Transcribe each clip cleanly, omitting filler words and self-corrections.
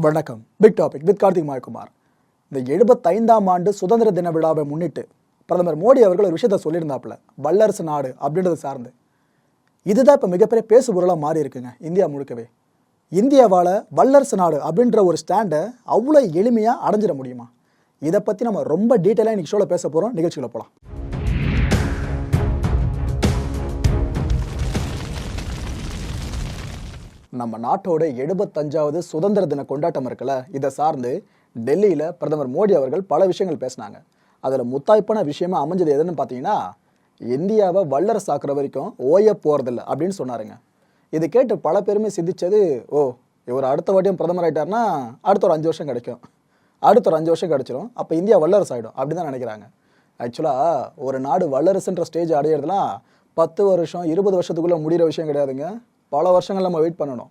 வணக்கம். Big topic with Karthik Mayakumar. இந்த 75ஆம் ஆண்டு சுதந்திர தின விழாவை முன்னிட்டு பிரதமர் மோடி அவர்கள் ஒரு விஷயத்த சொல்லியிருந்தாப்புல, வல்லரசு நாடு அப்படின்றத சார்ந்து. இதுதான் இப்போ மிகப்பெரிய பேசுபொருளாக மாறி இருக்குங்க இந்தியா முழுக்கவே. இந்தியாவால் வல்லரசு நாடு அப்படின்ற ஒரு ஸ்டாண்டை அவ்வளோ எளிமையாக அடைஞ்சிட முடியுமா? இதை பற்றி நம்ம ரொம்ப டீட்டெயிலாக இன்றைக்கி ஷோவில் பேச போகிறோம். நிகழ்ச்சிகளை போகலாம். நம்ம நாட்டோட 75வது சுதந்திர தின கொண்டாட்டம் இருக்குல்ல, இதை சார்ந்து டெல்லியில் பிரதமர் மோடி அவர்கள் பல விஷயங்கள் பேசினாங்க. அதில் முத்தாய்ப்பான விஷயமா அமைஞ்சது எதுன்னு பார்த்தீங்கன்னா, இந்தியாவை வல்லரசு ஆக்குற வரைக்கும் ஓய போகிறதில்ல அப்படின்னு சொன்னாருங்க. இது கேட்டு பல பேருமே சிந்திச்சது, இவர் அடுத்த வாட்டியும் பிரதமர் ஆகிட்டார்னா அடுத்த ஒரு 5 வருஷம் கிடைக்கும், அடுத்த ஒரு 5 வருஷம் கிடைச்சிரும், அப்போ இந்தியா வல்லரசு ஆகிடும் அப்படி தான் நினைக்கிறாங்க. ஆக்சுவலாக ஒரு நாடு வல்லரசுன்ற ஸ்டேஜ் அடையிறதுலாம் 10 வருஷம் 20 வருஷத்துக்குள்ளே முடிகிற விஷயம் கிடையாதுங்க. பல வருஷங்கள் நம்ம வெயிட் பண்ணணும்.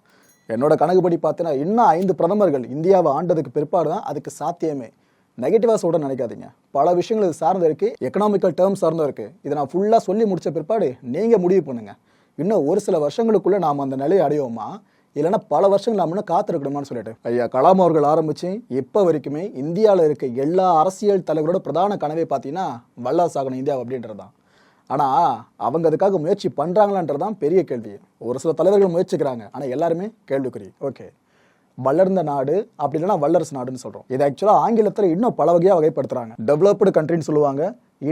என்னோட கணக்குப்படி பார்த்தீங்கன்னா இன்னும் 5 பிரதமர்கள் இந்தியாவை ஆண்டதுக்கு பிற்பாடு தான் அதுக்கு சாத்தியமே. நெகட்டிவாக சொல்ல நினைக்காதீங்க. பல விஷயங்கள் இது சார்ந்து இருக்குது, எக்கனாமிக்கல் டேர்ம் சார்ந்தும் இருக்குது. இதை நான் ஃபுல்லாக சொல்லி முடித்த பிற்பாடு நீங்கள் முடிவு பண்ணுங்கள், இன்னும் ஒரு சில வருஷங்களுக்குள்ளே நாம் அந்த நிலையை அடையோமா, இல்லைன்னா பல வருஷங்கள் நாம் இன்னும் காத்திருக்கணுமான்னு சொல்லிட்டு ஐயா கலாம் அவர்கள் ஆரம்பித்து இப்போ வரைக்குமே இந்தியாவில் இருக்க எல்லா அரசியல் தலைவரோட பிரதான கனவே பார்த்தீங்கன்னா வல்லரசு ஆகணும் இந்தியா அப்படின்றது தான். ஆனால் அவங்க அதுக்காக முயற்சி பண்ணுறாங்களான்றதான் பெரிய கேள்வி. ஒரு சில தலைவர்கள் முயற்சிக்கிறாங்க, ஆனால் எல்லாருமே கேள்விக்குறி. ஓகே, வளர்ந்த நாடு அப்படி இல்லைன்னா வல்லரசு நாடுன்னு சொல்கிறோம். இது ஆக்சுவலாக ஆங்கிலத்தில் இன்னும் பல வகையாக வகைப்படுத்துகிறாங்க. டெவலப்டு கண்ட்ரின்னு சொல்லுவாங்க,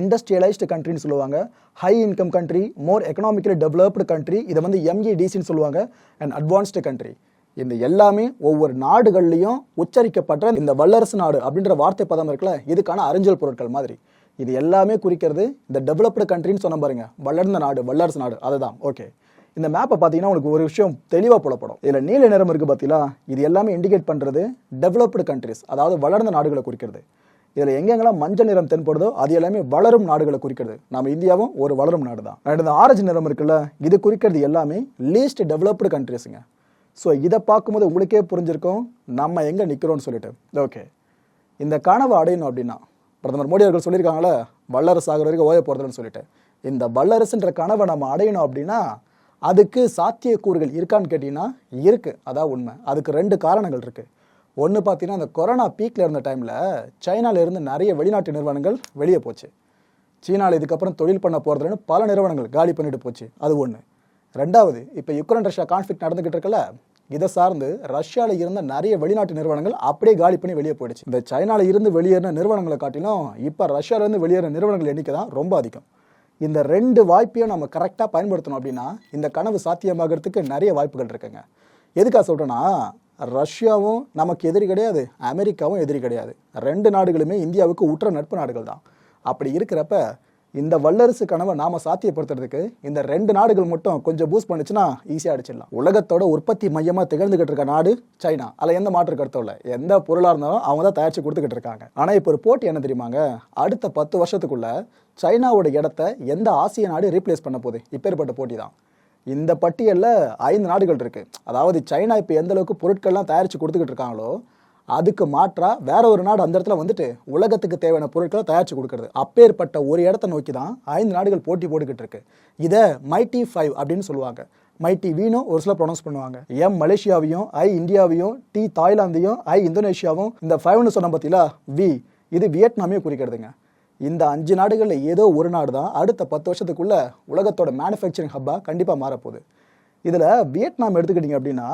இண்டஸ்ட்ரியலைஸ்டு கண்ட்ரின்னு சொல்லுவாங்க, ஹை இன்கம் கண்ட்ரி, மோர் எக்கனாமிக்கலி டெவலப்டு கண்ட்ரி, இதை வந்து MEDCன்னு சொல்லுவாங்க, அண்ட் அட்வான்ஸ்டு கண்ட்ரி. இந்த எல்லாமே ஒவ்வொரு நாடுகள்லையும் உச்சரிக்கப்படுற இந்த வல்லரசு நாடு அப்படின்ற வார்த்தை பதம் இருக்குல்ல, இதுக்கான அறிஞ்சல் பொருட்கள் மாதிரி. இது எல்லாமே குறிக்கிறது இந்த டெவலப்டு கண்ட்ரின்னு சொன்ன பாருங்க, வளர்ந்த நாடு வல்லரசு நாடு, அதுதான். ஓகே, இந்த மேப்பை பார்த்தீங்கன்னா உங்களுக்கு ஒரு விஷயம் தெளிவாக புலப்படும். இதில் நீல நிறம் இருக்குது பார்த்தீங்களா, இது எல்லாமே இண்டிகேட் பண்ணுறது டெவலப்டு கண்ட்ரிஸ், அதாவது வளர்ந்த நாடுகளை குறிக்கிறது. இதில் எங்கெங்கெல்லாம் மஞ்சள் நிறம் தென்படுதோ அது எல்லாமே வளரும் நாடுகளை குறிக்கிறது. நம்ம இந்தியாவும் ஒரு வளரும் நாடு தான். அண்ட் இந்த ஆரஞ்சு நிறம் இருக்குல்ல, இது குறிக்கிறது எல்லாமே லீஸ்ட் டெவலப்டு கண்ட்ரிஸுங்க. ஸோ இதை பார்க்கும்போது உங்களுக்கே புரிஞ்சிருக்கும் நம்ம எங்கே நிற்கிறோம்னு சொல்லிட்டு. ஓகே, இந்த கனவை அடையணும் அப்படின்னா பிரதமர் மோடி அவர்கள் சொல்லியிருக்காங்களே, வல்லரசு ஆகிற வரைக்கும் ஓய போகிறதுன்னு சொல்லிட்டு. இந்த வல்லரசுன்ற கனவை நம்ம அடையணும் அப்படின்னா அதுக்கு சாத்தியக்கூறுகள் இருக்கான்னு கேட்டிங்கன்னா இருக்குது, அதான் உண்மை. அதுக்கு 2 காரணங்கள் இருக்குது. ஒன்று பார்த்தீங்கன்னா, அந்த கொரோனா பீக்கில் இருந்த டைமில் சைனாவிலேருந்து நிறைய வெளிநாட்டு நிறுவனங்கள் வெளியே போச்சு. சீனாவில் இதுக்கப்புறம் தொழில் பண்ண போகிறதுன்னு பல நிறுவனங்கள் காலி பண்ணிட்டு போச்சு, அது ஒன்று. 2வது, இப்போ யுக்ரைன் ரஷ்யா கான்ஃப்ளிக்ட் நடந்துகிட்டு இருக்கல, இதை சார்ந்து ரஷ்யாவில் இருந்த நிறைய வெளிநாட்டு நிறுவனங்கள் அப்படியே காலி பண்ணி வெளியே போயிடுச்சு. இந்த சைனாவில் இருந்து வெளியேறின நிறுவனங்களை காட்டிலும் இப்போ ரஷ்யாவிலேருந்து வெளியேறின நிறுவனங்கள் எண்ணிக்கை தான் ரொம்ப அதிகம். இந்த 2 வாய்ப்பையும் நம்ம கரெக்டாக பயன்படுத்தணும் அப்படின்னா இந்த கனவு சாத்தியமாகிறதுக்கு நிறைய வாய்ப்புகள் இருக்குங்க. எதுக்காக சொல்கிறேன்னா, ரஷ்யாவும் நமக்கு எதிரி கிடையாது, அமெரிக்காவும் எதிரி கிடையாது. 2 நாடுகளுமே இந்தியாவுக்கு உற்ற நட்பு நாடுகள் தான். அப்படி இருக்கிறப்ப இந்த வல்லரசு கனவை நாம சாத்தியப்படுத்துறதுக்கு இந்த 2 நாடுகள் மட்டும் கொஞ்சம் பூஸ்ட் பண்ணுச்சுன்னா ஈஸியாக அடிச்சிடலாம். உலகத்தோட உற்பத்தி மையமாக திகழ்ந்துகிட்டு இருக்க நாடு சைனா, அதில் எந்த மாற்று கருத்தும் இல்லை. எந்த பொருளாக இருந்தாலும் அவங்க தான் தயாரித்து கொடுத்துக்கிட்டு இருக்காங்க. ஆனால் இப்போ ஒரு போட்டி என்ன தெரியுமாங்க, அடுத்த 10 வருஷத்துக்குள்ள சைனாவோட இடத்த எந்த ஆசிய நாடு ரீப்ளேஸ் பண்ண போகுது, இப்பேற்பட்ட போட்டி தான். இந்த பட்டியலில் 5 நாடுகள் இருக்குது. அதாவது சைனா இப்போ எந்த அளவுக்கு பொருட்கள்லாம் தயாரித்து கொடுத்துக்கிட்டு இருக்காங்களோ அதுக்கு மாற்றா வேற ஒரு நாடு அந்த இடத்துல வந்துட்டு உலகத்துக்கு தேவையான பொருட்களை தயாரித்து கொடுக்கறது. அப்பேற்பட்ட ஒரு இடத்த நோக்கி தான் 5 நாடுகள் போட்டி போட்டுக்கிட்டு இருக்கு. இதை மைட்டி 5 அப்படின்னு சொல்லுவாங்க. மைட்டி வீனும் ஒரு சில ப்ரொனவுன்ஸ் பண்ணுவாங்க. மலேசியாவையும், இந்தியாவையும், தாய்லாந்தையும், இந்தோனேஷியாவும், இந்த 5ன்னு சொன்ன பார்த்தீங்களா, இது வியட்நாமையும் குறிக்கிறதுங்க. இந்த 5 நாடுகளில் ஏதோ ஒரு நாடு தான் அடுத்த 10 வருஷத்துக்குள்ள உலகத்தோட மேனுஃபேக்சரிங் ஹப்பாக கண்டிப்பாக மாறப்போகுது. இதில் வியட்நாம் எடுத்துக்கிட்டிங்க அப்படின்னா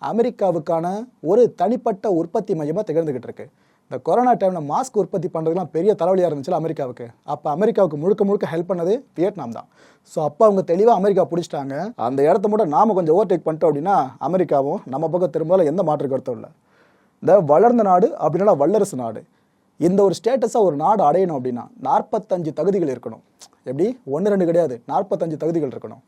அமெரிக்காவுக்கான ஒரு தனிப்பட்ட உற்பத்தி மையமாக திகழ்ந்துகிட்டு இருக்கு. இந்த கொரோனா டைமில் மாஸ்க் உற்பத்தி பண்ணுறதுலாம் பெரிய தலைவலியாக இருந்துச்சுல அமெரிக்காவுக்கு. அப்போ அமெரிக்காவுக்கு முழுக்க ஹெல்ப் பண்ணது வியட்நாம் தான். ஸோ அப்போ அவங்க தெளிவாக அமெரிக்கா பிடிச்சிட்டாங்க. அந்த இடத்த மட்டும் நாம் கொஞ்சம் ஓவர்டேக் பண்ணிட்டோம் அப்படின்னா அமெரிக்காவும் நம்ம பக்கம் திரும்பல, எந்த மாற்று கருத்தும் இல்லை. இந்த வளர்ந்த நாடு அப்படின்னா வல்லரசு நாடு, இந்த ஒரு ஸ்டேட்டஸாக ஒரு நாடு அடையணும் அப்படின்னா 45 தகுதிகள் இருக்கணும். எப்படி 1 2 கிடையாது, 45 தகுதிகள் இருக்கணும்.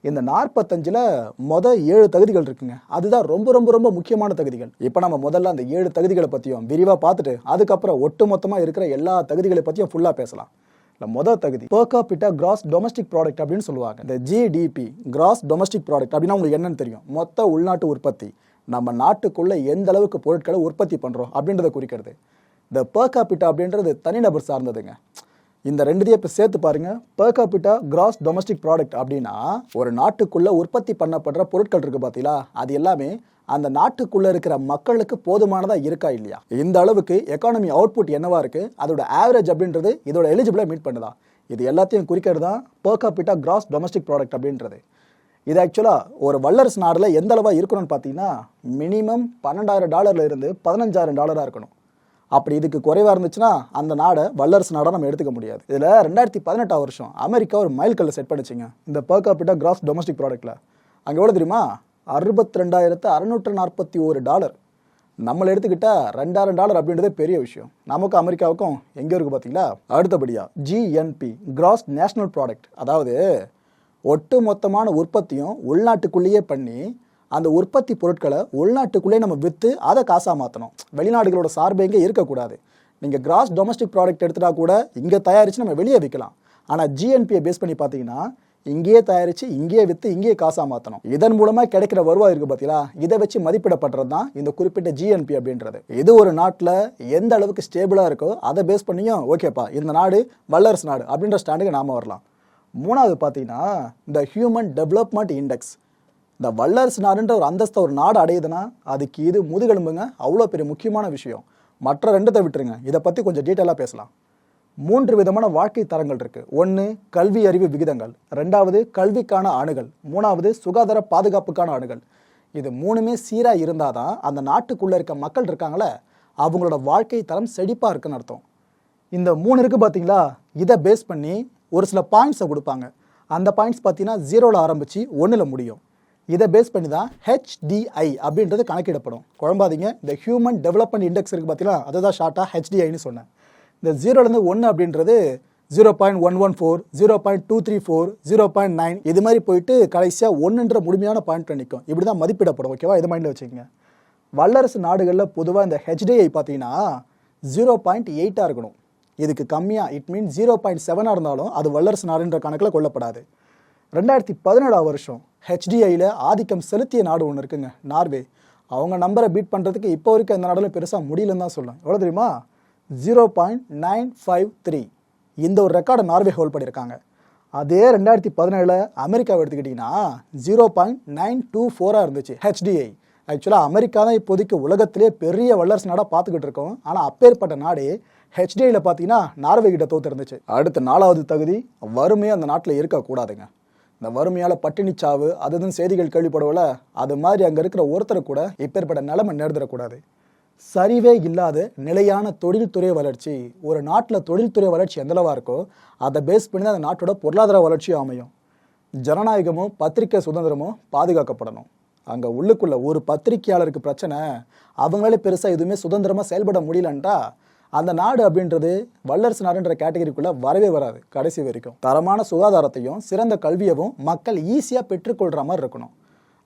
இந்த 45ல் 7 தகுதிகள் இருக்குங்க. அதுதான் ரொம்ப ரொம்ப ரொம்ப முக்கியமான தகுதிகள். இப்போ நம்ம முதல்ல அந்த 7 தகுதிகளை பற்றியும் விரிவாக பார்த்துட்டு அதுக்கப்புறம் ஒட்டு மொத்தமாக இருக்கிற எல்லா தகுதிகளை பற்றியும் ஃபுல்லாக பேசலாம். இல்லை, முதல் தகுதி per capita gross domestic product அப்படின்னு சொல்லுவாங்க. இந்த GDP gross domestic product அப்படின்னா உங்களுக்கு என்னன்னு தெரியும், மொத்த உள்நாட்டு உற்பத்தி. நம்ம நாட்டுக்குள்ளே எந்த அளவுக்கு பொருட்களை உற்பத்தி பண்ணுறோம் அப்படின்றத குறிக்கிறது. இந்த per capita அப்படின்றது தனிநபர் சார்ந்ததுங்க. இந்த ரெண்டுத்தையும் இப்போ சேர்த்து பாருங்க. Per capita gross domestic product அப்படின்னா ஒரு நாட்டுக்குள்ள உற்பத்தி பண்ணப்படுற பொருட்கள் இருக்கு பார்த்தீங்களா, அது எல்லாமே அந்த நாட்டுக்குள்ள இருக்கிற மக்களுக்கு போதுமானதா இருக்கா இல்லையா, இந்த அளவுக்கு எக்கானமி அவுட்புட் என்னவா இருக்கு, அதோட ஆவரேஜ் அப்படின்றது இதோட எலிஜிபிளா மீட் பண்ணுதா, இது எல்லாத்தையும் குறிக்கிறது தான் per capita gross domestic product அப்படின்றது. இது ஆக்சுவலாக ஒரு வல்லரசு நாடுல எந்த அளவாக இருக்கணும்னு பார்த்தீங்கன்னா மினிமம் $12,000 இருந்து $15,000 இருக்கணும். அப்படி இதுக்கு குறைவாக இருந்துச்சுன்னா அந்த நாடை வல்லரசு நாடாக நம்ம எடுத்துக்க முடியாது. இதில் 2018 வருஷம் அமெரிக்கா ஒரு மைல் கல்லை செட் பண்ணிச்சிங்க இந்த பெர் கேபிட்டா கிராஸ் டொமஸ்டிக் ப்ராடக்ட்டில். அங்கே எவ்வளோ தெரியுமா, $62,641. நம்மளை எடுத்துக்கிட்டால் $2,000 அப்படின்றதே பெரிய விஷயம். நமக்கும் அமெரிக்காவுக்கும் எங்கே இருக்குது பார்த்தீங்களா. அடுத்தபடியாக ஜிஎன்பி கிராஸ் நேஷனல் ப்ராடக்ட், அதாவது ஒட்டு மொத்தமான உற்பத்தியும் உள்நாட்டுக்குள்ளேயே பண்ணி அந்த உற்பத்தி பொருட்களை உள்நாட்டுக்குள்ளேயே நம்ம விற்று அதை காசாக மாற்றணும். வெளிநாடுகளோட சார்பு இங்கே இருக்கக்கூடாது. நீங்கள் கிராஸ் டொமஸ்டிக் ப்ராடக்ட் எடுத்துட்டா கூட இங்கே தயாரித்து நம்ம வெளியே விற்கலாம். ஆனால் ஜிஎன்பியை பேஸ் பண்ணி பார்த்தீங்கன்னா இங்கேயே தயாரித்து இங்கேயே விற்று இங்கேயே காசாக மாற்றணும். இதன் மூலமாக கிடைக்கிற வருவாய் இருக்குது பார்த்தீங்களா, இதை வச்சு மதிப்பிடப்படுறது தான் இந்த குறிப்பிட்ட ஜிஎன்பி அப்படின்றது. இது ஒரு நாட்டில் எந்த அளவுக்கு ஸ்டேபிளாக இருக்கோ அதை பேஸ் பண்ணியும் ஓகேப்பா இந்த நாடு வல்லரசு நாடு அப்படின்ற ஸ்டாண்டுக்கு நாம் வரலாம். மூணாவது பார்த்தீங்கன்னா இந்த ஹியூமன் டெவலப்மெண்ட் இண்டெக்ஸ். இந்த வல்லரசு நாடுன்ற ஒரு அந்தஸ்தை ஒரு நாடு அடையுதுன்னா அதுக்கு இது முதுகெலும்புங்க, அவ்வளோ பெரிய முக்கியமான விஷயம். மற்ற ரெண்டத்தை விட்டுருங்க, இதை பற்றி கொஞ்சம் டீட்டெயிலாக பேசலாம். 3 விதமான வாழ்க்கை தரங்கள் இருக்குது. 1 கல்வி அறிவு விகிதங்கள், 2வது கல்விக்கான அணுகல், 3வது சுகாதார பாதுகாப்புக்கான அணுகல். இது 3மே சீராக இருந்தால் தான் அந்த நாட்டுக்குள்ளே இருக்க மக்கள் இருக்காங்களே அவங்களோட வாழ்க்கை தரம் செழிப்பாக இருக்குன்னு அர்த்தம். இந்த 3 இருக்குது பார்த்தீங்களா, இதை பேஸ் பண்ணி ஒரு சில பாயிண்ட்ஸை கொடுப்பாங்க. அந்த பாயிண்ட்ஸ் பார்த்தீங்கன்னா 0ல் ஆரம்பித்து 1ல் முடியும். இதை பேஸ் பண்ணி தான் HDI அப்படின்றது கணக்கிடப்படும். குழம்பாதீங்க, இந்த ஹியூமன் டெவலப்மெண்ட் இண்டெக்ஸ் இருக்குது பார்த்தீங்களா, அதை தான் ஷார்ட்டாக HDIன்னு சொன்னேன். இந்த 0லேருந்து 1 அப்படின்றது 0.114, 0.234, 0.9 இது மாதிரி போயிட்டு கடைசியாக 1ன்ற முழுமையான பாயிண்ட் நிற்கும். இப்படி தான் மதிப்பிடப்படும். ஓகேவா, இது மைண்டில் வச்சுக்கோங்க. வல்லரசு நாடுகளில் பொதுவாக இந்த HDI பார்த்தீங்கன்னா 0.8 இருக்கணும். இதுக்கு கம்மியாக இட் மீன் 0.7 இருந்தாலும் அது வல்லரசு நாடுன்ற கணக்கில் கொள்ளப்படாது. 2017 வருஷம் HDIயில் ஆதிக்கம் செலுத்திய நாடு ஒன்று இருக்குங்க, நார்வே. அவங்க நம்பரை பீட் பண்ணுறதுக்கு இப்போ வரைக்கும் எந்த நாடுகளும் பெருசாக முடியலன்னு தான் சொல்லலாம். எவ்வளோ தெரியுமா, 0.953. இந்த ஒரு ரெக்கார்டை நார்வே ஹோல்ட் பண்ணியிருக்காங்க. அதே 2017 அமெரிக்காவை எடுத்துக்கிட்டிங்கன்னா 0.924 இருந்துச்சு HDI. ஆக்சுவலாக அமெரிக்கா தான் இப்போதைக்கு உலகத்திலே பெரிய வல்லரசு நாடாக பார்த்துக்கிட்டு இருக்கோம். ஆனால் அப்பேற்பட்ட நாடு HDIயில் பார்த்தீங்கன்னா நார்வே கிட்ட தோத்து இருந்துச்சு. அடுத்த 4வது தகுதி வறுமையாக அந்த நாட்டில் இருக்கக்கூடாதுங்க. இந்த வறுமையால் பட்டினிச்சாவு அதுதான் செய்திகள் கேள்விப்படவில்ல, அது மாதிரி அங்கே இருக்கிற ஒருத்தர் கூட இப்பேற்பட்ட நிலைமை நேர்ந்துடக்கூடாது. சரிவே இல்லாத நிலையான தொழில்துறை வளர்ச்சி. ஒரு நாட்டில் தொழில்துறை வளர்ச்சி எந்தளவாக இருக்கோ அதை பேஸ் பண்ணி தான் அந்த நாட்டோட பொருளாதார வளர்ச்சியும் அமையும். ஜனநாயகமும் பத்திரிக்கை சுதந்திரமும் பாதுகாக்கப்படணும். அங்கே உள்ளுக்குள்ள ஒரு பத்திரிகையாளருக்கு பிரச்சனை, அவங்களால பெருசாக எதுவுமே சுதந்திரமாக செயல்பட முடியலன்றா அந்த நாடு அப்படின்றது வல்லரசு நாடுன்ற கேட்டகரிக்குள்ளே வரவே வராது கடைசி வரைக்கும். தரமான சுகாதாரத்தையும் சிறந்த கல்வியவும் மக்கள் ஈஸியாக பெற்றுக்கொள்கிற மாதிரி இருக்கணும்.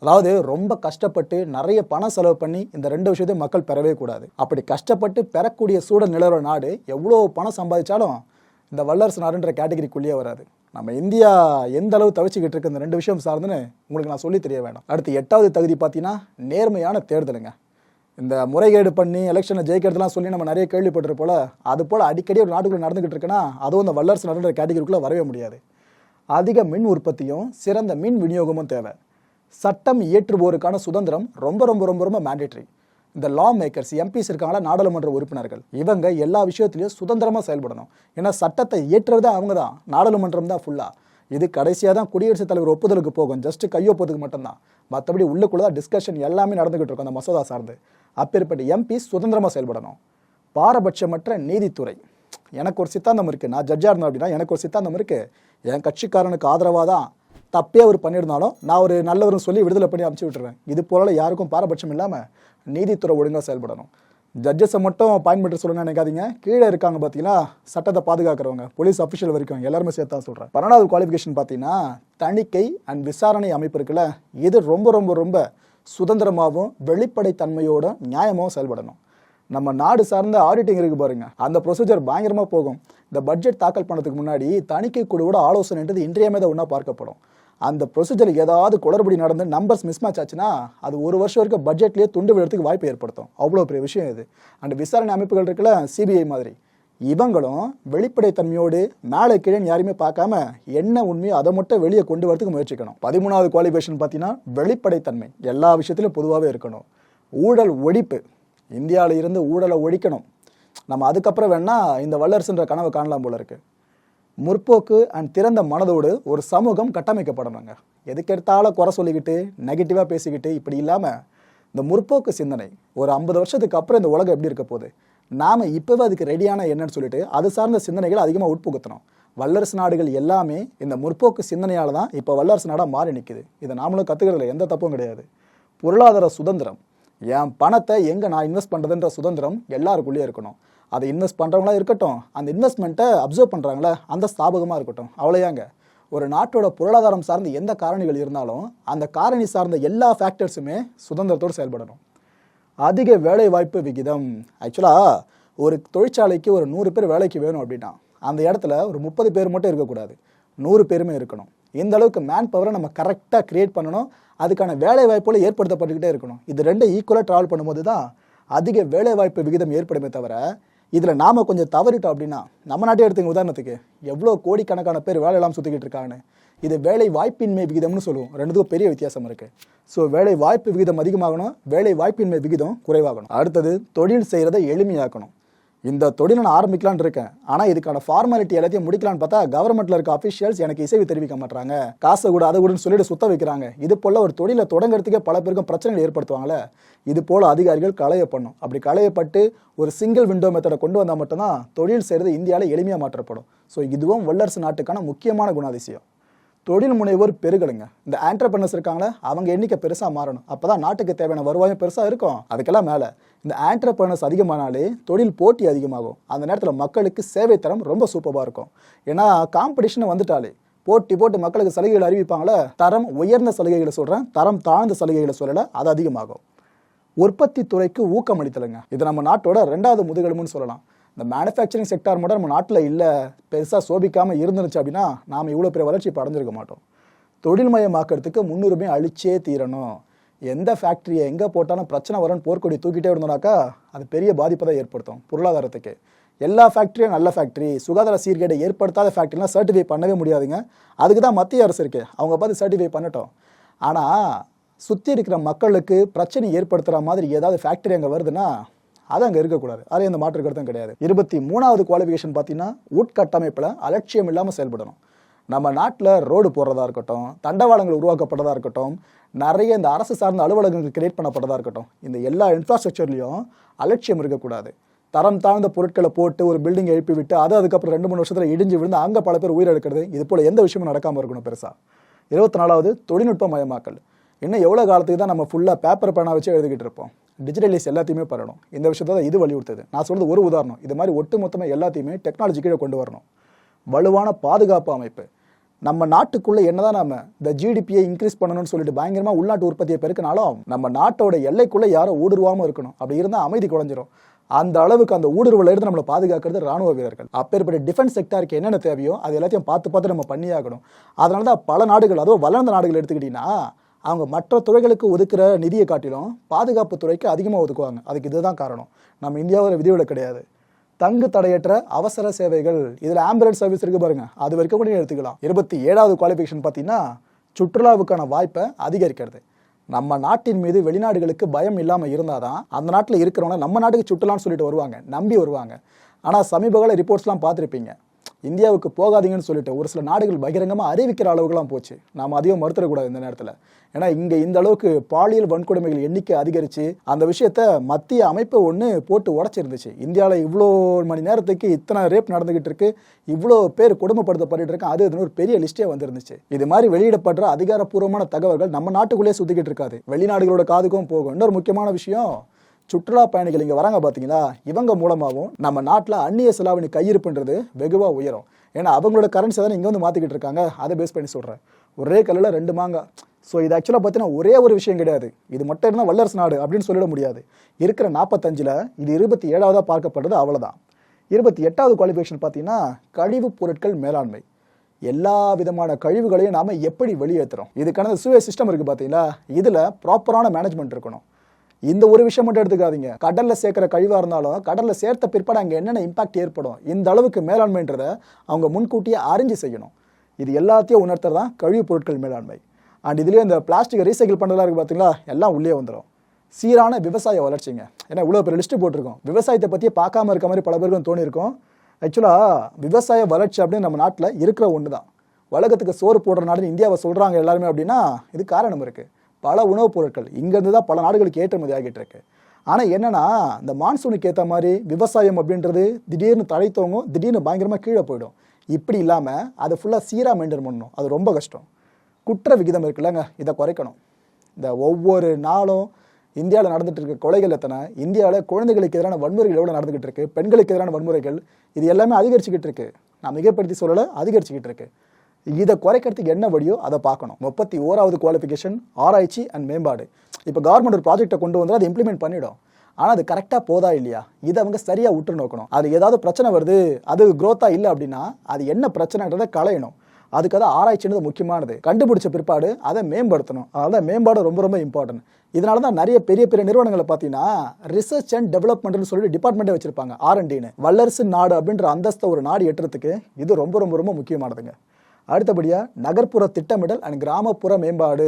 அதாவது ரொம்ப கஷ்டப்பட்டு நிறைய பணம் செலவு பண்ணி இந்த 2 விஷயத்தையும் மக்கள் பெறவே கூடாது. அப்படி கஷ்டப்பட்டு பெறக்கூடிய சூழல் நிலவர நாடு எவ்வளோ பணம் சம்பாதிச்சாலும் இந்த வல்லரசு நாடுன்ற கேட்டகரிக்குள்ளேயே வராது. நம்ம இந்தியா எந்த அளவு தவிச்சுக்கிட்டு இருக்கு இந்த 2 விஷயம் சார்ந்துன்னு உங்களுக்கு நான் சொல்லி தெரிய வேண்டாம். அடுத்து 8வது தகுதி பார்த்தீங்கன்னா நேர்மையான தேர்தலுங்க. இந்த முறைகேடு பண்ணி எலெக்ஷனை ஜெயிக்கிறதுலாம் சொல்லி நம்ம நிறைய கேள்விப்பட்டிரு போல, அது போல் அடிக்கடி ஒரு நாட்டுக்குள்ளே நடந்துகிட்டு இருக்குன்னா அதுவும் இந்த வல்லரசு நாடுன்ற கேட்டகரிக்குள்ளே வரவே முடியாது. அதிக மின் உற்பத்தியும் சிறந்த மின் விநியோகமும் தேவை. சட்டம் இயற்றுவோருக்கான சுதந்திரம் ரொம்ப ரொம்ப ரொம்ப ரொம்ப மேண்டேட்ரி. இந்த லா மேக்கர்ஸ் எம்பிஸ் இருக்காங்களா, நாடாளுமன்ற உறுப்பினர்கள், இவங்க எல்லா விஷயத்துலையும் சுதந்திரமாக செயல்படணும். ஏன்னா சட்டத்தை இயற்றுறதே அவங்க தான், நாடாளுமன்றம் தான் ஃபுல்லாக. இது கடைசியாக தான் குடியரசுத் தலைவர் ஒப்புதலுக்கு போகும், ஜஸ்ட் கையொப்பதுக்கு மட்டும்தான். மற்றபடி உள்ளுக்குள்ள தான் டிஸ்கஷன் எல்லாமே நடந்துகிட்டு இருக்கும் அந்த மசோதா சார்ந்து. அப்பேற்பட்ட எம்பிஸ் சுதந்திரமாக செயல்படணும். பாரபட்சமற்ற நீதித்துறை. எனக்கு ஒரு சித்தாந்தம் இருக்குது, நான் ஜட்ஜாக இருந்தேன் அப்படின்னா எனக்கு ஒரு சித்தாந்தம் இருக்குது, என் கட்சிக்காரனுக்கு ஆதரவாக தான் தப்பே அவர் பண்ணியிருந்தாலும் நான் ஒரு நல்லவரும் சொல்லி விடுதலை பண்ணி அனுப்பிச்சி விட்டுருவேன். இது போல யாருக்கும் பாரபட்சம் இல்லாமல் நீதித்துறை ஒழுங்காக செயல்படணும். ஜட்ஜஸை மட்டும் பாயிண்ட் சொல்லணும்னு நினைக்காதீங்க, கீழே இருக்காங்க பார்த்தீங்கன்னா சட்டத்தை பாதுகாக்கிறவங்க, போலீஸ் அஃபிஷியல் வரைக்கும் எல்லாருமே சேர்த்து தான் சொல்கிறேன். 12வது குவாலிஃபிகேஷன் பார்த்தீங்கன்னா தணிக்கை அண்ட் விசாரணை அமைப்பு இருக்குல்ல, இது ரொம்ப ரொம்ப ரொம்ப சுதந்திரமாகவும் வெளிப்படைத்தன்மையோடும் நியாயமாகவும் செயல்படணும். நம்ம நாடு சார்ந்த ஆடிட்டிங் இருக்கு பாருங்க, அந்த ப்ரொசீஜர் பயங்கரமாக போகும். இந்த பட்ஜெட் தாக்கல் பண்ணதுக்கு முன்னாடி தணிக்கை குழுவோட ஆலோசனைன்றது இன்றியமையாத ஒன்றா பார்க்கப்படும். அந்த ப்ரொசீஜர் ஏதாவது குளறுபடி நடந்து நம்பர்ஸ் மிஸ்மேட்ச் ஆச்சுன்னா அது 1 வருஷம் வரைக்கும் பட்ஜெட்லேயே துண்டு விடுறதுக்கு வாய்ப்பு ஏற்படுத்தும். அவ்வளோ பெரிய விஷயம் இது. அண்ட் விசாரணை அமைப்புகள் இருக்குல்ல, சிபிஐ மாதிரி, இவங்களும் வெளிப்படைத்தன்மையோடு மேலே கீழே யாருமே பார்க்காம என்ன உண்மையோ அதை மட்டும் வெளியே கொண்டு வரதுக்கு முயற்சிக்கணும். 13வது குவாலிஃபிகேஷன் பார்த்தீங்கன்னா வெளிப்படைத்தன்மை எல்லா விஷயத்திலும் பொதுவாகவே இருக்கணும். ஊழல் ஒழிப்பு, இந்தியாவில் இருந்து ஊழலை ஒழிக்கணும். நம்ம அதுக்கப்புறம் வேணா இந்த வல்லரசுன்ற கனவை காணலாம் போல இருக்கு. முற்போக்கு அண்ட் திறந்த மனதோடு ஒரு சமூகம் கட்டமைக்கப்படணுங்க. எதுக்கெடுத்தாலும் குறை சொல்லிக்கிட்டு நெகட்டிவாக பேசிக்கிட்டு இப்படி இல்லாமல் இந்த முற்போக்கு சிந்தனை ஒரு 50 வருஷத்துக்கு அப்புறம் இந்த உலகம் எப்படி இருக்க போகுது, நாம் இப்போவே அதுக்கு ரெடியான என்னன்னு சொல்லிட்டு அது சார்ந்த சிந்தனைகள் அதிகமாக உட்புகுத்தணும். வல்லரசு நாடுகள் எல்லாமே இந்த முற்போக்கு சிந்தனையால் தான் இப்போ வல்லரசு நாடாக மாறி நிற்குது. இதை நாமளும் கற்றுக்கிறதுல எந்த தப்பும் கிடையாது. பொருளாதார சுதந்திரம், என் பணத்தை எங்கே நான் இன்வெஸ்ட் பண்ணுறதுன்ற சுதந்திரம் எல்லாருக்குள்ளேயே இருக்கணும். அதை இன்வெஸ்ட் பண்ணுறவங்களா இருக்கட்டும், அந்த இன்வெஸ்ட்மெண்ட்டை அப்சர்வ் பண்ணுறாங்களே அந்த ஸ்தாபகமாக இருக்கட்டும். அவ்வளோயாங்க. ஒரு நாட்டோட பொருளாதாரம் சார்ந்த எந்த காரணிகள் இருந்தாலும் அந்த காரணி சார்ந்த எல்லா ஃபேக்டர்ஸுமே சுதந்திரத்தோடு செயல்படணும். அதிக வேலை வாய்ப்பு விகிதம். ஆக்சுவலாக ஒரு தொழிற்சாலைக்கு ஒரு 100 பேர் வேலைக்கு வேணும் அப்படின்னா அந்த இடத்துல ஒரு 30 பேர் மட்டும் இருக்கக்கூடாது, 100 பேருமே இருக்கணும். இந்த அளவுக்கு மேன் பவரை நம்ம கரெக்டாக கிரியேட் பண்ணணும். அதுக்கான வேலை வாய்ப்புகளை ஏற்படுத்தப்பட்டுக்கிட்டே இருக்கணும். இது ரெண்டும் ஈக்குவலாக ட்ராவல் பண்ணும்போது தான் அதிக வேலை வாய்ப்பு விகிதம் ஏற்படுமே தவிர இதில் நாம் கொஞ்சம் தவறிட்டோம் அப்படின்னா, நம்ம நாட்டே எடுத்துங்க உதாரணத்துக்கு, எவ்வளோ கோடிக்கணக்கான பேர் வேலை இல்லாமல் சுற்றிக்கிட்டு இருக்காங்கன்னு. இது வேலை வாய்ப்பின்மை விகிதம்னு சொல்லுவோம். ரெண்டுக்கும் பெரிய வித்தியாசம் இருக்குது. ஸோ வேலை வாய்ப்பு விகிதம் அதிகமாகணும், வேலை வாய்ப்பின்மை விகிதம் குறைவாகணும். அடுத்தது தொழில் செய்கிறத எளிமையாக்கணும். இந்த தொழிலை நான் ஆரம்பிக்கலான்னு இருக்கேன், ஆனால் இதுக்கான ஃபார்மாலிட்டி எல்லாத்தையும் முடிக்கலான்னு பார்த்தா கவர்மெண்ட்டில் இருக்க அஃபிஷியல்ஸ் எனக்கு இசைவு தெரிவிக்க மாட்டாங்க, காசை கூட அதை கூடன்னு சொல்லிட்டு சுத்த வைக்கிறாங்க. இது போல் ஒரு தொழிலை தொடங்குறதுக்கே பல பேருக்கும் பிரச்சனைகள் ஏற்படுத்துவாங்களே. இது போல் அதிகாரிகள் களையப்படணும். அப்படி களையப்பட்டு ஒரு சிங்கிள் விண்டோ மெத்தடை கொண்டு வந்தால் மட்டும்தான் தொழில் செய்கிறது இந்தியாவில் எளிமையாக மாற்றப்படும். ஸோ இதுவும் வல்லரசு நாட்டுக்கான முக்கியமான குணாதிசயம். தொழில் முனைவோர் பெருகலுங்க. இந்த ஆண்டர்பிரனர்ஸ் இருக்காங்களே அவங்க எண்ணிக்கை பெருசாக மாறணும். அப்போ தான் நாட்டுக்கு தேவையான வருவாயும் பெருசாக இருக்கும். அதுக்கெல்லாம் மேலே இந்த ஆண்டர்பிரனர்ஸ் அதிகமானாலே தொழில் போட்டி அதிகமாகும். அந்த நேரத்தில் மக்களுக்கு சேவை தரம் ரொம்ப சூப்பராக இருக்கும். ஏன்னா காம்படிஷன் வந்துட்டாலே போட்டி போட்டு மக்களுக்கு சலுகைகள் அறிவிப்பாங்களே, தரம் உயர்ந்த சலுகைகளை சொல்கிறேன், தரம் தாழ்ந்த சலுகைகளை சொல்லலை, அது அதிகமாகும். உற்பத்தி துறைக்கு ஊக்கம் அளித்தலுங்க. இது நம்ம நாட்டோட 2வது முதுகெலும்புன்னு சொல்லலாம். இந்த மேனுஃபேக்சரிங் செக்டார் மட்டும் நம்ம நாட்டில் இல்லை, பெருசாக சோபிக்காமல் இருந்துருச்சு அப்படின்னா நாம் இவ்வளோ பெரிய வளர்ச்சி இப்போ அடைஞ்சிருக்க மாட்டோம். தொழில்மயமாக்கிறதுக்கு முன்னுரிமை அளிச்சே தீரணும். எந்த ஃபேக்ட்ரியை எங்கே போட்டாலும் பிரச்சனை வரும்னு போர்க்கொடி தூக்கிட்டே இருந்தோம்னாக்கா அது பெரிய பாதிப்பை தான் ஏற்படுத்தும் பொருளாதாரத்துக்கு. எல்லா ஃபேக்ட்ரியும் நல்ல ஃபேக்ட்ரி, சுகாதார சீர்கேடை ஏற்படுத்தாத ஃபேக்ட்ரிலாம் சர்டிஃபை பண்ணவே முடியாதுங்க. அதுக்கு தான் மத்திய அரசு இருக்குது, அவங்க பார்த்து சர்டிஃபை பண்ணட்டும். ஆனால் சுற்றி இருக்கிற மக்களுக்கு பிரச்சனை ஏற்படுத்துகிற மாதிரி ஏதாவது ஃபேக்ட்ரி அங்கே வருதுன்னா அது அங்கே இருக்கக்கூடாது. அது எந்த மாற்று கருத்தும் கிடையாது. 23வது குவாலிஃபிகேஷன் பார்த்தீங்கன்னா உட்கட்டமைப்பில் அலட்சியம் இல்லாமல் செயல்படணும். நம்ம நாட்டில் ரோடு போடுறதா இருக்கட்டும், தண்டவாளங்கள் உருவாக்கப்பட்டதாக இருக்கட்டும், நிறைய இந்த அரசு சார்ந்த அலுவலகங்கள் கிரியேட் பண்ணப்பட்டதாக இருக்கட்டும், இந்த எல்லா இன்ஃப்ராஸ்ட்ரக்சர்லையும் அலட்சியம் இருக்கக்கூடாது. தரம் தாழ்ந்த பொருட்களை போட்டு ஒரு பில்டிங் எழுப்பி விட்டு அதுக்கப்புறம் 2-3 வருஷத்தில் இடிஞ்சு விழுந்து அங்கே பல பேர் உயிரிழக்கிறது, இது போல் எந்த விஷயமும் நடக்காமல் இருக்கணும் பெருசாக. 24வது தொழில்நுட்ப மயமாக்கல். இன்னும் எவ்வளோ காலத்துக்கு தான் நம்ம ஃபுல்லாக பேப்பர் பேனா வச்சு எழுதிக்கிட்டு இருப்போம்? டிஜிட்டலைஸ் எல்லாத்தையுமே பண்ணணும். இந்த விஷயத்தை தான் இது வலியுறுத்துது. நான் சொல்கிறது ஒரு உதாரணம். இது மாதிரி ஒட்டு மொத்தமாக எல்லாத்தையுமே டெக்னாலஜி கீழே கொண்டு வரணும். வலுவான பாதுகாப்பு அமைப்பு. நம்ம நாட்டுக்குள்ளே என்னதான் நம்ம இந்த ஜிடிபியை இன்க்ரீஸ் பண்ணணும்னு சொல்லிட்டு பயங்கரமாக உள்நாட்டு உற்பத்தியை பெருக்கினாலும் நம்ம நாட்டோட எல்லைக்குள்ளே யாரும் ஊடுருவாமல் இருக்கணும். அப்படி இருந்தால் அமைதி குறைஞ்சிரும். அந்த அளவுக்கு அந்த ஊடுருவலை எடுத்து நம்மளை பாதுகாக்கிறது ராணுவ வீரர்கள். அப்பேற்பட்ட டிஃபென்ஸ் செக்டாருக்கு என்னென்ன தேவையோ அது எல்லாத்தையும் பார்த்து நம்ம பண்ணியாகணும். அதனால தான் பல நாடுகள், அதுவும் வளர்ந்த நாடுகள் எடுத்துக்கிட்டிங்கன்னா அவங்க மற்ற துறைகளுக்கு ஒதுக்குற நிதியை காட்டிலும் பாதுகாப்பு துறைக்கு அதிகமாக ஒதுக்குவாங்க. அதுக்கு இதுதான் காரணம். நம்ம இந்தியாவில் விதிவிலக்கு கிடையாது. தங்கு தடையற்ற அவசர சேவைகள், இதில் ஆம்புலன்ஸ் சர்வீஸ் இருக்குது பாருங்க, அது வரைக்கும் கூட எடுத்துக்கலாம். 27வது குவாலிஃபிகேஷன் பார்த்தீங்கன்னா சுற்றுலாவுக்கான வாய்ப்பை அதிகரிக்கிறது. நம்ம நாட்டின் மீது வெளிநாடுகளுக்கு பயம் இல்லாமல் இருந்தால் தான் அந்த நாட்டில் இருக்கிறவங்க நம்ம நாட்டுக்கு சுற்றுலான்னு சொல்லிட்டு வருவாங்க, நம்பி வருவாங்க. ஆனால் சமீபகால ரிப்போர்ட்ஸ்லாம் பார்த்துருப்பீங்க, இந்தியாவுக்கு போகாதீங்கன்னு சொல்லிட்டு ஒரு சில நாடுகள் பகிரங்கமாக அறிவிக்கிற அளவுக்குலாம் போச்சு. நாம் அதையும் மறுத்துடக்கூடாது இந்த நேரத்தில். ஏன்னா இங்கே இந்த அளவுக்கு பாலியல் வன்கொடுமைகள் எண்ணிக்கை அதிகரித்து அந்த விஷயத்த மத்திய அமைப்பு ஒன்று போட்டு உடச்சிருந்துச்சு. இந்தியாவில் இவ்வளோ மணி நேரத்துக்கு இத்தனை ரேப் நடந்துகிட்டு இருக்கு, இவ்வளோ பேர் கொடுமைப்படுத்தப்பட்டு இருக்கு, அது ஒரு பெரிய லிஸ்டே வந்துருந்துச்சு. இது மாதிரி வெளியிடப்படுற அதிகாரப்பூர்வமான தகவல்கள் நம்ம நாட்டுக்குள்ளேயே சுற்றிக்கிட்டு இருக்காது, வெளிநாடுகளோட காதுக்கும் போகும். இன்னொரு முக்கியமான விஷயம், சுற்றுலா பயணிகள் இங்கே வராங்க பார்த்தீங்களா, இவங்க மூலமாகவும் நம்ம நாட்டில் அந்நிய செலாவணி கையிருப்புன்றது வெகுவாக உயரும். ஏன்னா அவங்களோட கரன்சி தானே இங்கே வந்து மாற்றிக்கிட்டு இருக்காங்க. அதை பேஸ் பண்ணி சொல்கிறேன், ஒரே கல்லில் 2 மாங்காய். ஸோ இது ஆக்சுவலாக பார்த்தீங்கன்னா ஒரே ஒரு விஷயம் கிடையாது. இது மட்டும் இருந்தால் வல்லரசு நாடு அப்படின்னு சொல்லிட முடியாது. இருக்கிற 45ல் இது 27வதாக பார்க்கப்படுறது, அவ்வளோதான். 28வது குவாலிஃபிகேஷன் பார்த்தீங்கன்னா கழிவுப் பொருட்கள் மேலாண்மை. எல்லா விதமான கழிவுகளையும் நாம் எப்படி வெளியேற்றுறோம், இதுக்கான சுவே சிஸ்டம் இருக்குது பார்த்தீங்களா, இதில் ப்ராப்பரான மேனேஜ்மெண்ட் இருக்கணும். இந்த ஒரு விஷயம் மட்டும் எடுத்துக்காதீங்க. கடல்ல சேர்க்கிற கழிவா இருந்தாலும் கடல்ல சேர்த்த பிற்பாடு அங்க என்னென்ன இம்பாக்ட் ஏற்படும், இந்த அளவுக்கு மேலாண்மைன்றதை அவங்க முன்கூட்டியே அறிஞ்சு செய்யணும். இது எல்லாத்தையும் உணர்த்துறதான் கழிவுப் பொருட்கள் மேலாண்மை. அண்ட் இதுலயே இந்த பிளாஸ்டிக் ரீசைக்கிள் பண்றதா இருக்கு பாத்தீங்களா, எல்லாம் உள்ளே வந்துடும். சீரான விவசாய வளர்ச்சிங்க. ஏன்னா இவ்வளோ பெரிய லிஸ்ட் போட்டிருக்கோம். விவசாயத்தை பற்றி பார்க்காம இருக்க மாதிரி பல பேருக்கும் தோணி இருக்கும். ஆக்சுவலாக விவசாய வளர்ச்சி அப்படின்னு நம்ம நாட்டில் இருக்கிற ஒன்று தான். உலகத்துக்கு சோறு போடுற நாடுன்னு இந்தியாவை சொல்கிறாங்க எல்லாருமே அப்படின்னா இது காரணம் இருக்குது. பல உணவுப் பொருட்கள் இங்கேருந்து தான் பல நாடுகளுக்கு ஏற்றுமதி ஆகிட்டு இருக்கு. ஆனால் என்னன்னா இந்த மான்சூனுக்கு ஏற்ற மாதிரி விவசாயம் அப்படின்றது திடீர்னு தழைத்தவங்க திடீர்னு பயங்கரமாக கீழே போயிடும். இப்படி இல்லாமல் அதை ஃபுல்லாக சீராக மெயின்டைன் பண்ணணும். அது ரொம்ப கஷ்டம். குற்ற விகிதம் இருக்குல்லங்க, இதை குறைக்கணும். இந்த ஒவ்வொரு நாளும் இந்தியாவில் நடந்துட்டு இருக்க கொலைகள் எத்தனை, இந்தியாவில் குழந்தைகளுக்கு எதிரான வன்முறைகள் எவ்வளோ நடந்துகிட்டு இருக்கு, பெண்களுக்கு எதிரான வன்முறைகள் இது எல்லாமே அதிகரிச்சுக்கிட்டு இருக்கு. நான் மிகப்படுத்தி சொல்லலை, அதிகரிச்சுக்கிட்டு இருக்கு. இதை குறைக்கிறதுக்கு என்ன வழியோ அதை பார்க்கணும். 31வது குவாலிஃபிகேஷன் ஆராய்ச்சி அண்ட் மேம்பாடு. இப்போ கவர்மெண்ட் ஒரு ப்ராஜெக்டை கொண்டு வந்து அதை இம்ப்ளிமெண்ட் பண்ணிடும். ஆனால் அது கரெக்டாக போதா இல்லையா, இதை அவங்க சரியாக உற்று நோக்கணும். அது ஏதாவது பிரச்சனை வருது, அது க்ரோத்தாக இல்லை அப்படின்னா அது என்ன பிரச்சனைன்றதை களையணும். அதுக்கு அதை ஆராய்ச்சின்றது முக்கியமானது. கண்டுபிடிச்ச பிற்பாடு அதை மேம்படுத்தணும். அதனால மேம்பாடு ரொம்ப ரொம்ப இம்பார்ட்டன்ட். இதனால தான் நிறைய பெரிய பெரிய நிறுவனங்களை பார்த்தீங்கன்னா ரிசர்ச் அண்ட் டெவலப்மெண்ட்னு சொல்லி டிபார்ட்மெண்ட்டே வச்சிருப்பாங்க. R&Dன்னு வல்லரசு நாடு அப்படின்ற அந்தஸ்தை ஒரு நாடு எட்டுறதுக்கு இது ரொம்ப ரொம்ப ரொம்ப முக்கியமானதுங்க. அடுத்தபடியாக நகர்ப்புற திட்டமிடல் அண்ட் கிராமப்புற மேம்பாடு.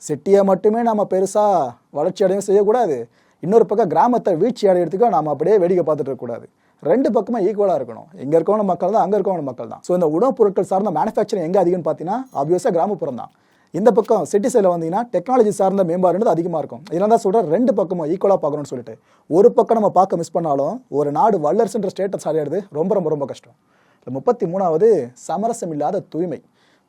சிட்டியை மட்டுமே நாம் பெருசாக வளர்ச்சி அடையும் செய்யக்கூடாது. இன்னொரு பக்கம் கிராமத்தை வீழ்ச்சி அடையிறதுக்கு நாம் அப்படியே வேடிக்கை பார்த்துட்டு இருக்கக்கூடாது. ரெண்டு பக்கமும் ஈக்குவலாக இருக்கணும். இங்கே இருக்கவங்க மக்கள் தான், அங்கே இருக்கவங்க மக்கள் தான். ஸோ இந்த உணவுப் பொருட்கள் சார்ந்த மேனுஃபேக்சரிங் எங்கே அதிகம்னு பார்த்தீங்கன்னா ஆப்வியஸாக கிராமப்புறம் தான். இந்த பக்கம் சிட்டி சைடில் வந்தீங்கன்னா டெக்னாலஜி சார்ந்த மேம்பாடுன்றது அதிகமாக இருக்கும். இதெல்லாம் தான் சொல்கிறேன், ரெண்டு பக்கமும் ஈக்குவலாக பார்க்கணும்னு சொல்லிட்டு. ஒரு பக்கம் நம்ம பார்க்க மிஸ் பண்ணாலும் ஒரு நாடு வல்லரசுன்ற ஸ்டேட்டஸ் அடையிறது ரொம்ப ரொம்ப ரொம்ப கஷ்டம். 33வது சமரசம் இல்லாத தூய்மை.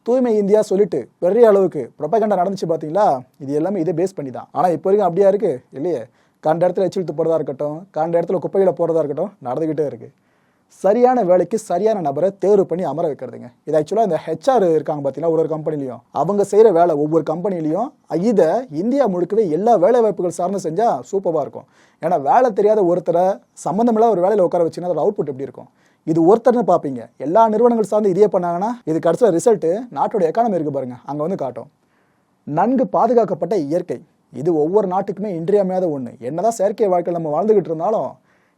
தூய்மை இந்தியா சொல்லிட்டு பெரிய அளவுக்கு ப்ரொபகண்டா நடந்துச்சு பார்த்தீங்களா, இது எல்லாமே இதை பேஸ் பண்ணி தான். ஆனால் இப்போ வரைக்கும் அப்படியா இருக்குது இல்லையே. கண்ட இடத்துல எச்சில் துப்புறதா இருக்கட்டும், கண்ட இடத்துல குப்பைகளை போடுறதா இருக்கட்டும், நடந்துக்கிட்டே இருக்குது. சரியான வேலைக்கு சரியான நபரை தேர்வு பண்ணி அமர வைக்கிறதுங்க. இது ஆக்சுவலாக இந்த HR இருக்காங்க பார்த்தீங்கன்னா ஒரு கம்பெனிலையும் அவங்க செய்கிற வேலை ஒவ்வொரு கம்பெனிலையும் இதை இந்தியா முழுக்கவே எல்லா வேலை வாய்ப்புகள் சார்ந்து செஞ்சால் சூப்பராக இருக்கும். ஏன்னா வேலை தெரியாத ஒருத்தரை சம்மந்தமில்லாத ஒரு வேலையில் உட்கார வச்சுன்னா அதோட அவுட்புட் எப்படி இருக்கும். இது ஒருத்தர்னு பார்ப்பீங்க. எல்லா நிறுவனங்கள் சார்ந்து இதே பண்ணாங்கன்னா இது கடைசியில் ரிசல்ட்டு நாட்டோட எக்கானமி இருக்கு பாருங்க, அங்கே வந்து காட்டும். நன்கு பாதுகாக்கப்பட்ட இயற்கை. இது ஒவ்வொரு நாட்டுக்குமே இன்றியமையாத ஒன்று. என்னதான் செயற்கை வாழ்க்கையில் நம்ம வாழ்ந்துகிட்டு இருந்தாலும்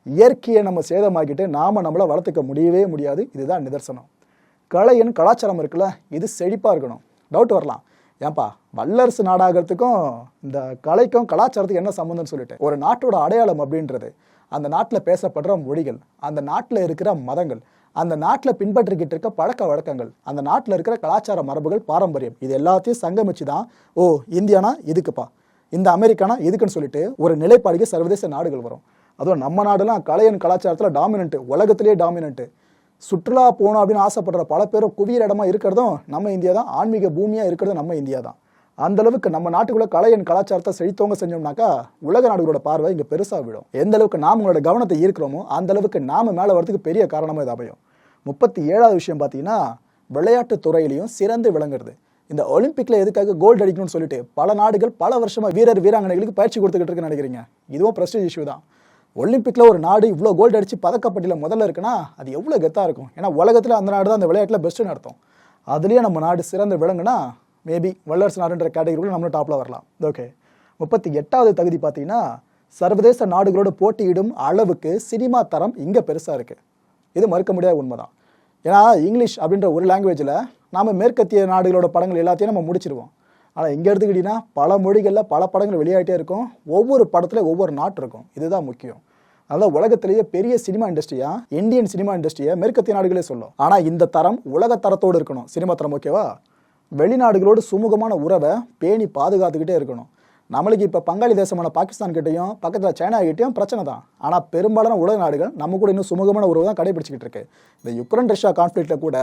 இயற்கையை நம்ம சேதமாக்கிட்டு நம்மளை வளர்த்துக்க முடியவே முடியாது. இதுதான் நிதர்சனம். கலையின் கலாச்சாரம் இருக்குல்ல, இது செழிப்பாக இருக்கணும். டவுட் வரலாம், ஏன்பா வல்லரசு நாடாகிறதுக்கும் இந்த கலைக்கும் கலாச்சாரத்துக்கு என்ன சம்மந்தம்னு சொல்லிட்டு. ஒரு நாட்டோட அடையாளம் அப்படின்றது அந்த நாட்டில் பேசப்படுற மொழிகள், அந்த நாட்டில் இருக்கிற மதங்கள், அந்த நாட்டில் பின்பற்றிக்கிட்டு இருக்க பழக்க வழக்கங்கள், அந்த நாட்டில் இருக்கிற கலாச்சார மரபுகள், பாரம்பரியம், இது எல்லாத்தையும் சங்கமிச்சு தான் ஓ இந்தியானா இதுக்குப்பா, இந்த அமெரிக்கானா இதுக்குன்னு சொல்லிட்டு ஒரு நிலைப்பாடுக்கு சர்வதேச நாடுகள் வரும். அதுவும் நம்ம நாடுலாம் கலையின் கலாச்சாரத்தில் டாமினன்ட்டு, உலகத்திலேயே டாமினன்ட்டு. சுற்றுலா போகணும் அப்படின்னு ஆசைப்படுற பல பேரும் குவியல் இடமா இருக்கிறதும் நம்ம இந்தியா தான். ஆன்மீக பூமியாக இருக்கிறதும் நம்ம இந்தியா தான். அந்த அளவுக்கு நம்ம நாட்டுக்குள்ள கலையின் கலாச்சாரத்தை செழித்தவங்க செஞ்சோம்னாக்கா உலக நாடுகளோட பார்வை இங்கே பெருசாக விடும். எந்த அளவுக்கு நாம் உங்களோட கவனத்தை ஈர்க்கிறோமோ அந்த அளவுக்கு நாம மேலே வரதுக்கு பெரிய காரணமாக இது அமையும். 37வது விஷயம் பார்த்தீங்கன்னா விளையாட்டு துறையிலையும் சிறந்து விளங்குறது. இந்த ஒலிம்பிக்ல எதுக்காக கோல்டு அடிக்கணும்னு சொல்லிட்டு பல நாடுகள் பல வருஷமா வீரர் வீராங்கனைகளுக்கு பயிற்சி கொடுத்துக்கிட்டு இருக்குன்னு நினைக்கிறீங்க. இதுவும் பிரஸ்டீஜ் இஷ்யூ தான். ஒலிம்பிக்ல ஒரு நாடு இவ்வளோ கோல்டு அடிச்சு பதக்கப்பட்டியில் முதல்ல இருக்குன்னா அது எவ்வளோ கெத்தாக இருக்கும். ஏன்னா உலகத்தில் அந்த நாடு தான் அந்த விளையாட்டில் பெஸ்ட்டுன்னு அர்த்தம். அதுலேயே நம்ம நாடு சிறந்து விளங்குனா மேபி வல்லரசு நாடுன்ற கேட்டகரியில் நம்மளும் டாப்பில் வரலாம். ஓகே. 38வது தகுதி பார்த்தீங்கன்னா சர்வதேச நாடுகளோட போட்டியிடும் அளவுக்கு சினிமா தரம் இங்கே பெருசாக இருக்குது. இது மறுக்க முடியாத உண்மைதான். ஏன்னா இங்கிலீஷ் அப்படின்ற ஒரு லாங்குவேஜில் நாம் மேற்கத்திய நாடுகளோட படங்கள் எல்லாத்தையும் நம்ம முடிச்சிருவோம். ஆனால் இங்கே எடுத்துக்கிட்டிங்கன்னா பல மொழிகளில் பல படங்கள் வெளியாகிட்டே இருக்கும். ஒவ்வொரு படத்தில் ஒவ்வொரு நாட்டு இருக்கும். இதுதான் முக்கியம். அதனால் உலகத்திலேயே பெரிய சினிமா இண்டஸ்ட்ரியா இந்தியன் சினிமா இண்டஸ்ட்ரியை மேற்கத்திய நாடுகளே சொல்லும். ஆனால் இந்த தரம் உலக தரத்தோடு இருக்கணும். சினிமா தரம் ஓகேவா. வெளிநாடுகளோடு சுமூகமான உறவை பேணி பாதுகாத்துக்கிட்டே இருக்கணும். நம்மளுக்கு இப்போ பங்காளி தேசமான பாகிஸ்தான் கிட்டையும் பக்கத்தில் சைனா கிட்டையும் பிரச்சனை தான். ஆனால் பெரும்பாலான உலக நாடுகள் நம்ம கூட இன்னும் சுமூகமான உறவு தான் கடைபிடிச்சிக்கிட்டு இருக்கு. இந்த யுக்ரைன் ரஷ்யா கான்ஃப்ளிக்ட்டில் கூட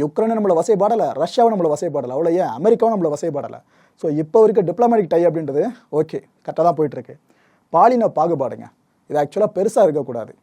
யுக்ரைன் நம்மளை வசைப்பாடலை, ரஷ்யாவும் நம்மளை வசைப்பாடலை, அவ்வளோ ஏன் அமெரிக்காவும் நம்மளை வசைப்பாடலை. ஸோ இப்போ வரைக்கும் டிப்ளமேட்டிக் டை அப்படின்றது ஓகே கரெக்டாக தான் போயிட்டுருக்கு. பாலின பாகுபாடுங்க, இது ஆக்சுவலாக பெருசாக இருக்கக்கூடாது.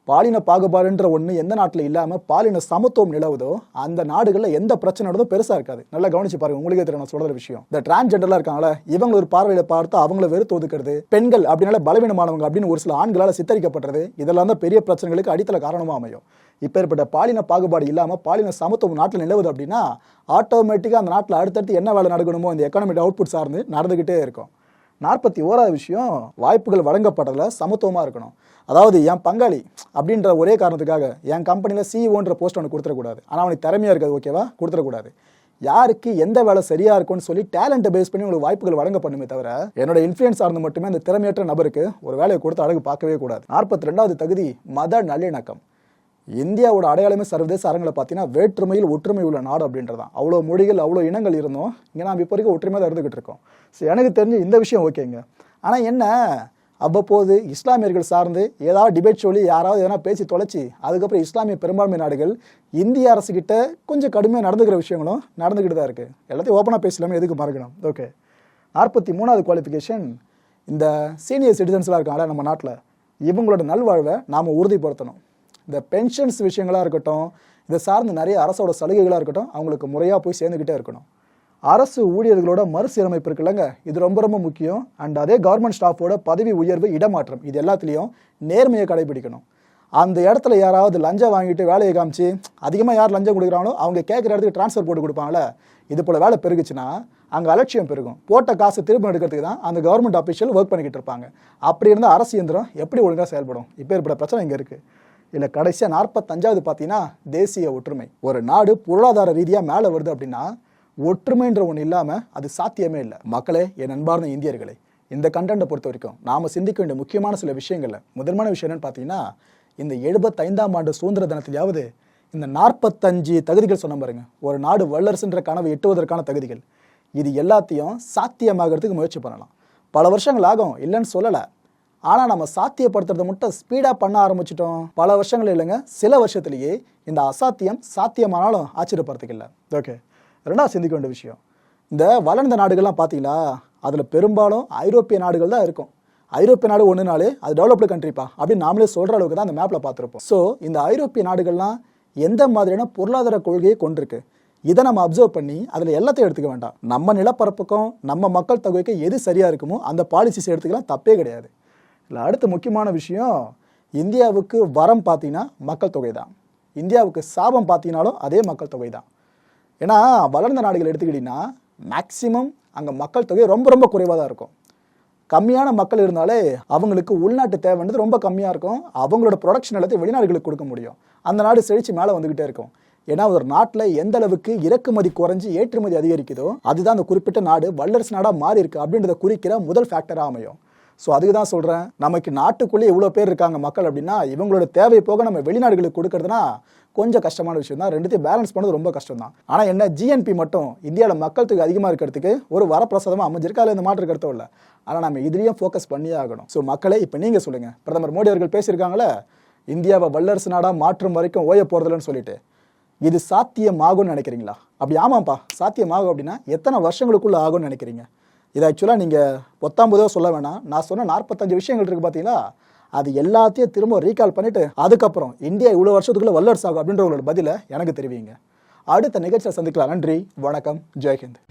பாலின பாகுபாடுன்ற ஒன்று எந்த நாட்டில் இல்லாமல் பாலின சமத்துவம் நிலவுதோ அந்த நாடுகளில் எந்த பிரச்சனை நடந்தோ பெருசாக இருக்காது. நல்லா கவனிச்சு பாருங்க, உங்களுக்கே தெரியும் நான் சொல்கிற விஷயம். இந்த டிரான்ஸ்ஜெண்டர்லாம் இருக்காங்களே, இவங்க ஒரு பார்வையில் பார்த்து அவங்கள வெறுத்து ஒதுக்கிறது, பெண்கள் அப்படின்னால பலவீனமானவங்க அப்படின்னு ஒரு சில ஆண்களால் சித்தரிக்கப்படுறது, இதெல்லாம் தான் பெரிய பிரச்சனைகளுக்கு அடித்தள காரணமாக அமையும். இப்போ ஏற்பட்ட பாலின பாகுபாடு இல்லாமல் பாலின சமத்துவம் நாட்டில் நிலவுது அப்படின்னா ஆட்டோமேட்டிக்காக அந்த நாட்டில் அடுத்தடுத்து என்ன வேலை நடக்கணுமோ அந்த எக்கானமிக் அவுட்புட் சார்ந்து நடந்துக்கிட்டே இருக்கும். 41வது விஷயம், வாய்ப்புகள் வழங்கப்படுறதுல சமத்துவமாக இருக்கணும். அதாவது என் பங்காளி அப்படின்ற ஒரே காரணத்துக்காக என் கம்பெனியில் சிஇஓன்ற போஸ்ட் அவனுக்கு கொடுத்துடக்கூடாது. ஆனால் அவனுக்கு திறமையாக இருக்காது, ஓகேவா, கொடுத்துடக்கூடாது. யாருக்கு எந்த வேலை சரியா இருக்கும்னு சொல்லி டேலண்ட்டை பேஸ் பண்ணி உங்களுக்கு வாய்ப்புகள் வழங்கப்படுமே தவிர என்னோட இன்ஃப்ளூயன்ஸ் சார்ந்து மட்டுமே அந்த திறமையற்ற நபருக்கு ஒரு வேலையை கொடுத்து அழகு பார்க்கவே கூடாது. 42வது தகுதி, மத நல்லிணக்கம். இந்தியாவோட அடையாளமே சர்வதேச அரங்கில் பார்த்தீங்கன்னா வேற்றுமையில் ஒற்றுமை உள்ள நாடு அப்படின்றதான். அவ்வளோ மொழிகள், அவ்வளோ இனங்கள் இருந்தோம். இங்கே நாம் இப்போ வரைக்கும் ஒற்றுமையாக தான் இருந்துகிட்டு இருக்கோம். ஸோ எனக்கு தெரிஞ்சு இந்த விஷயம் ஓகேங்க. ஆனால் என்ன, அவ்வப்போது இஸ்லாமியர்கள் சார்ந்து ஏதாவது டிபேட் சொல்லி யாராவது எதனா பேசி தொலைச்சி அதுக்கப்புறம் இஸ்லாமிய பெரும்பான்மை நாடுகள் இந்திய அரசுகிட்ட கொஞ்சம் கடுமையாக நடந்துக்கிற விஷயங்களும் நடந்துக்கிட்டு தான் இருக்குது. எல்லாத்தையும் ஓப்பனாக பேசலாமே, எதுக்கு மறக்கணும். ஓகே, 43வது குவாலிஃபிகேஷன், இந்த சீனியர் சிட்டிசன்ஸ்லாம் இருக்காங்களா நம்ம நாட்டில், இவங்களோட நல்வாழ்வை நாம் உறுதிப்படுத்தணும். இந்த பென்ஷன்ஸ் விஷயங்களாக இருக்கட்டும், இதை சார்ந்து நிறைய அரசோட சலுகைகளாக இருக்கட்டும், அவங்களுக்கு முறையாக போய் சேர்ந்துக்கிட்டே இருக்கணும். அரசு ஊழியர்களோட மறுசீரமைப்பு இருக்குல்லங்க, இது ரொம்ப ரொம்ப முக்கியம். அண்ட் அதே கவர்மெண்ட் ஸ்டாஃபோட பதவி உயர்வு, இடமாற்றம், இது எல்லாத்துலேயும் நேர்மையை கடைபிடிக்கணும். அந்த இடத்துல யாராவது லஞ்சம் வாங்கிட்டு வேலையை காமிச்சு, அதிகமாக யார் லஞ்சம் கொடுக்குறாங்களோ அவங்க கேட்குற இடத்துக்கு ட்ரான்ஸ்ஃபர் போட்டு கொடுப்பாங்களே, இது போல் வேலை பெருகுச்சுன்னா அங்கே அலட்சியம் பெருகும். போட்ட காசு திரும்ப எடுக்கிறதுக்கு தான் அந்த கவர்மெண்ட் அஃபிஷியல் ஒர்க் பண்ணிக்கிட்டு இருப்பாங்க. அப்படி இருந்தால் அரசு இயந்திரம் எப்படி ஒழுங்காக செயல்படும்? இப்போ ஏற்பட பிரச்சனை இங்கே இருக்குது. இல்லை கடைசியாக 45வது பார்த்தீங்கன்னா தேசிய ஒற்றுமை. ஒரு நாடு பொருளாதார ரீதியாக மேலே வருது அப்படின்னா ஒற்றுமைன்ற ஒன்று இல்லாமல் அது சாத்தியமே இல்லை. மக்களே, என் அன்பார்ந்த இந்தியர்களே, இந்த கண்டென்ட்டை பொறுத்த வரைக்கும் நாம் சிந்திக்க வேண்டிய முக்கியமான சில விஷயங்கள்ல முதன்மையான விஷயம் என்னன்னு பார்த்தீங்கன்னா, இந்த 75ஆம் ஆண்டு சுதந்திர தினத்திலாவது இந்த 45 தகுதிகள் சொன்ன பாருங்க, ஒரு நாடு வல்லரசுன்ற கனவு எட்டுவதற்கான தகுதிகள், இது எல்லாத்தையும் சாத்தியமாகிறதுக்கு முயற்சி பண்ணலாம். பல வருஷங்கள் ஆகும், இல்லைன்னு சொல்லலை. ஆனால் நம்ம சாத்தியப்படுத்துறதை மட்டும் ஸ்பீடாக பண்ண ஆரம்பிச்சிட்டோம். பல வருஷங்கள் இல்லைங்க, சில வருஷத்துலேயே இந்த அசாத்தியம் சாத்தியமானாலும் ஆச்சரியப்படுறதுக்கு இல்லை. ஓகே, ரெண்டாவது சிந்திக்க வேண்டிய விஷயம், இந்த வளர்ந்த நாடுகள்லாம் பார்த்தீங்களா, அதில் பெரும்பாலும் ஐரோப்பிய நாடுகள் தான் இருக்கும். ஐரோப்பிய நாடு ஒன்றுனாலே அது டெவலப்டு கண்ட்ரிப்பா அப்படின்னு நாமளே சொல்கிற அளவுக்கு தான் அந்த மேப்பில் பார்த்துருப்போம். ஸோ இந்த ஐரோப்பிய நாடுகள்லாம் எந்த மாதிரியான பொருளாதார கொள்கையை கொண்டிருக்கு, இதை நம்ம அப்சர்வ் பண்ணி அதில் எல்லாத்தையும் எடுத்துக்க வேண்டாம். நம்ம நிலப்பரப்புக்கும் நம்ம மக்கள் தொகைக்கும் எது சரியாக இருக்குமோ அந்த பாலிசிஸ் எடுத்துக்கலாம், தப்பே கிடையாது. இல்லை அடுத்த முக்கியமான விஷயம், இந்தியாவுக்கு வரம் பார்த்தீங்கன்னா மக்கள் தொகை தான், இந்தியாவுக்கு சாபம் பார்த்தீங்கன்னாலும் அதே மக்கள் தொகை தான். ஏன்னா வளர்ந்த நாடுகள் எடுத்துக்கிட்டிங்கன்னா மேக்சிமம் அங்கே மக்கள் தொகை ரொம்ப ரொம்ப குறைவாக தான் இருக்கும். கம்மியான மக்கள் இருந்தாலே அவங்களுக்கு உள்நாட்டு தேவைன்றது ரொம்ப கம்மியாக இருக்கும். அவங்களோட ப்ரொடக்ஷன் எல்லாத்தையும் வெளிநாடுகளுக்கு கொடுக்க முடியும். அந்த நாடு செழித்து மேலே வந்துக்கிட்டே இருக்கும். ஏன்னா ஒரு நாட்டில் எந்த அளவுக்கு இறக்குமதி குறைஞ்சி ஏற்றுமதி அதிகரிக்குதோ அதுதான் அந்த குறிப்பிட்ட நாடு வல்லரசு நாடாக மாறி இருக்கு அப்படின்றத குறிக்கிற முதல் ஃபேக்டராக அமையும். ஸோ அதுக்கு தான் சொல்கிறேன், நமக்கு நாட்டுக்குள்ளேயே இவ்வளோ பேர் இருக்காங்க மக்கள் அப்படின்னா இவங்களோட தேவை போக நம்ம வெளிநாடுகளுக்கு கொடுக்கறதுனா கொஞ்சம் கஷ்டமான விஷயம் தான். ரெண்டுத்தையும் பேலன்ஸ் பண்ணது ரொம்ப கஷ்டம் தான். ஆனால் என்ன, ஜிஎன்பி மட்டும் இந்தியாவில் மக்கள் தொகை அதிகமாக இருக்கிறதுக்கு ஒரு வரப்பிரசாதமாக அமைஞ்சிருக்கு, அதில் இந்த மாற்று கருத்தும் இல்லை. ஆனால் நம்ம இதுலேயும் ஃபோக்கஸ் பண்ணியே ஆகணும். ஸோ மக்களே, இப்போ நீங்கள் சொல்லுங்கள், பிரதமர் மோடி அவர்கள் பேசியிருக்காங்களே இந்தியாவை வல்லரசு நாடாக மாற்றும் வரைக்கும் ஓய போகிறதில்லன்னு சொல்லிட்டு, இது சாத்தியமாகும்னு நினைக்கிறீங்களா? அப்படி ஆமாப்பா சாத்தியமாகும் அப்படின்னா எத்தனை வருஷங்களுக்குள்ளே ஆகும்னு நினைக்கிறீங்க? இது ஆக்சுவலாக நீங்கள் 19 சொல்ல வேணாம், நான் சொன்ன 45 விஷயங்கள் இருக்குது பார்த்தீங்களா, அது எல்லாத்தையும் திரும்ப ரீகால் பண்ணிவிட்டு அதுக்கப்புறம் இந்தியா இவ்வளோ வருஷத்துக்குள்ளே வல்லரசு ஆகும் அப்படின்ற ஒரு பதிலை எனக்கு தெரிவிங்க. அடுத்த நிகழ்ச்சியில் சந்திக்கலாம். நன்றி, வணக்கம், ஜெய்ஹிந்த்.